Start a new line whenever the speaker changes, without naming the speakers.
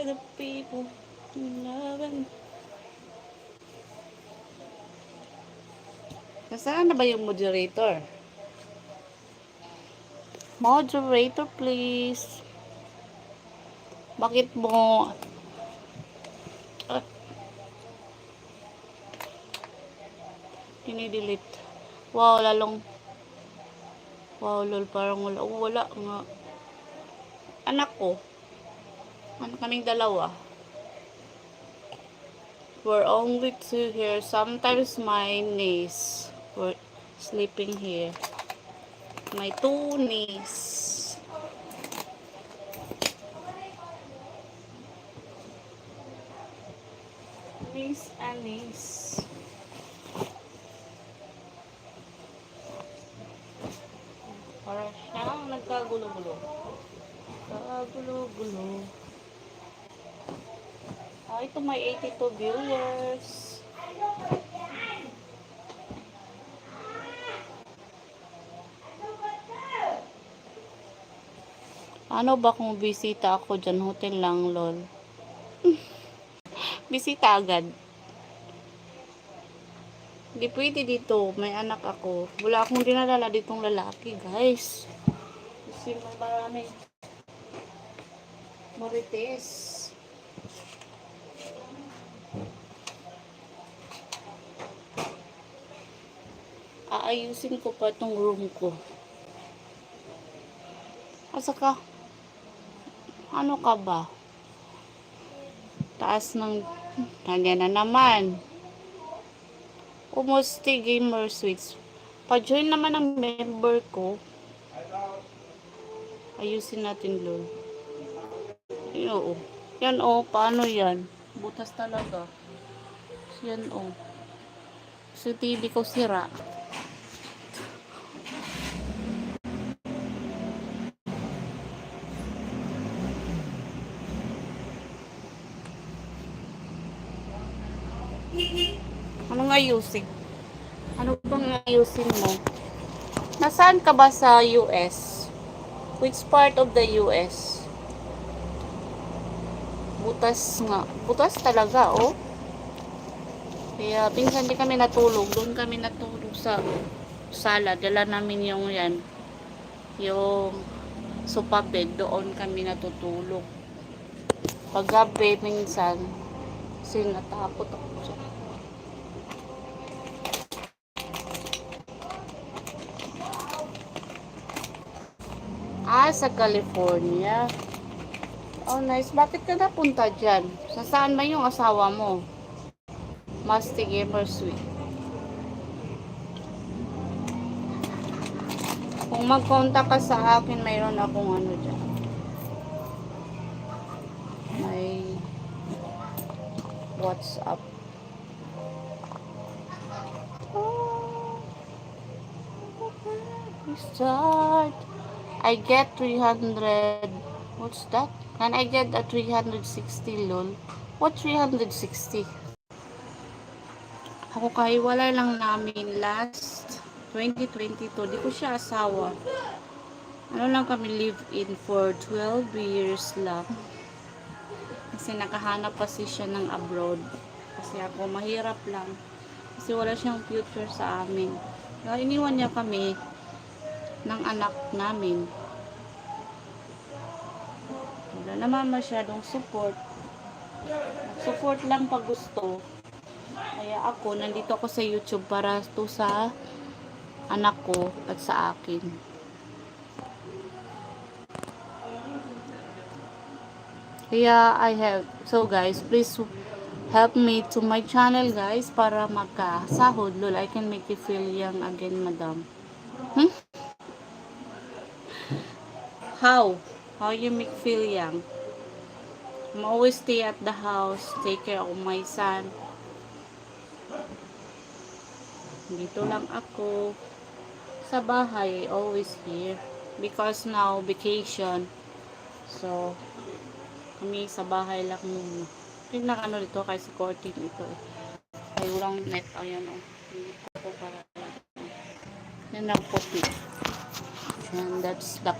by the people loving. Nasaan na ba yung moderator? Moderator, please. Bakit mo dinidelete? Wow, lalong wow, lol, parang wala nga. Anak ko. Ano kaming dalawa? We're only two here. Sometimes my niece were sleeping here. My two niece. Niece and niece. Para siyang nagkagulo-gulo. Kagulo-gulo. Ito may 82 viewers. Ano ba kung bisita ako dyan? Hotel lang, lol. Bisita agad. Hindi pwede dito. May anak ako. Wala akong dinadala ditong lalaki, guys. Kasi marami. Marites. Aayusin ko pa itong room ko. Asa ka? Ano ka ba? Taas ng... Nandiyan na naman. Umusti Gamer Suites. Pa-join naman ang member ko. Ayusin natin lol. Oo. Yan o. Paano yan? Butas talaga. Yan o. Sa TV ko sira. Anong ayusin? Ano bang ayusin mo? Nasaan ka ba sa US? Which part of the US? Butas nga. Butas talaga, oh. Kaya, pinsan di kami natulog. Doon kami natulog sa sala. Dala namin yung yan. Yung sofa bed. Doon kami natutulog. Paggabi, minsan, sinatakot ako siya. Sa California. Oh, nice. Bakit ka napunta dyan? Saan ba yung asawa mo? Musty Gamer Suite. Kung mag-contact ka sa akin, mayroon akong ano dyan. May WhatsApp. Start. I get 300. What's that? Can I get a 360 lol? What 360? Ako kahiwalay lang namin last 2022. Di ko siya asawa. Ano lang kami live-in for 12 years lang. Kasi nakahanap pa siya ng abroad. Kasi ako mahirap lang. Kasi wala siyang future sa amin. Kaya iniwan niya kami ng anak namin. Wala naman masyadong support. Support lang pag gusto. Kaya ako, nandito ako sa YouTube para to sa anak ko at sa akin. Kaya so guys, please help me to my channel guys para magkasahod. Lol, I can make you feel young again, madam. How you make feel young? I'm always stay at the house, take care of my son. Dito lang ako sa bahay, always here because now vacation. So kami sa bahay lang muna. Tingnan ano dito kay si Cortin ito. Ay walang net, ayan oh. Dito ko para yan ang puti. And that's the